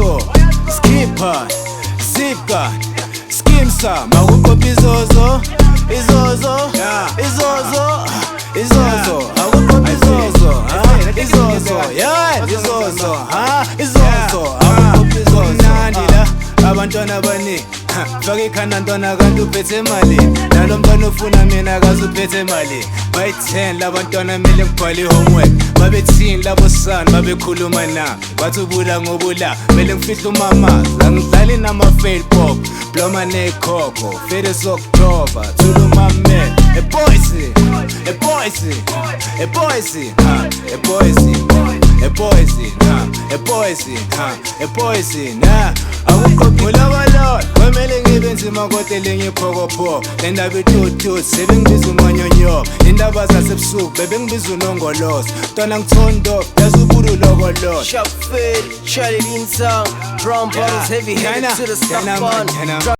izozo, skipper, zipka, skimsa, makukopi izozo, izozo, izozo, izozo, akukopi izozo, izozo, yeah, izozo, izozo, akukopi izozo. Nandila abantwana abaningi faka ikhanda ntwana kanti uphethe emalini, nalo mntwana ufuna mina kaze uphethe emalini. Bayi-10 labantwana mele ngibhale i-homework, babethini labo sani babekhuluma nami, bathi ubula ngobula mele ngifihle umamazi, angidlali nama-fail pop bloma nekhokho fede sokuthoba thula umamele epoison, epoison, epoison, epoison, epoison, epoison, epoison, akukho ngulabalola kwemele ngibe nzima kodwa elinye iphokopho, lendaba itututhi sebengibiza umanyonyo, indaba zasebusuku bebengibiza unongoloso, ntwana ngithondo yazi ubulu lokoloso. Shop fed, shut it in town, drum bottles heavy headed to the stuff on.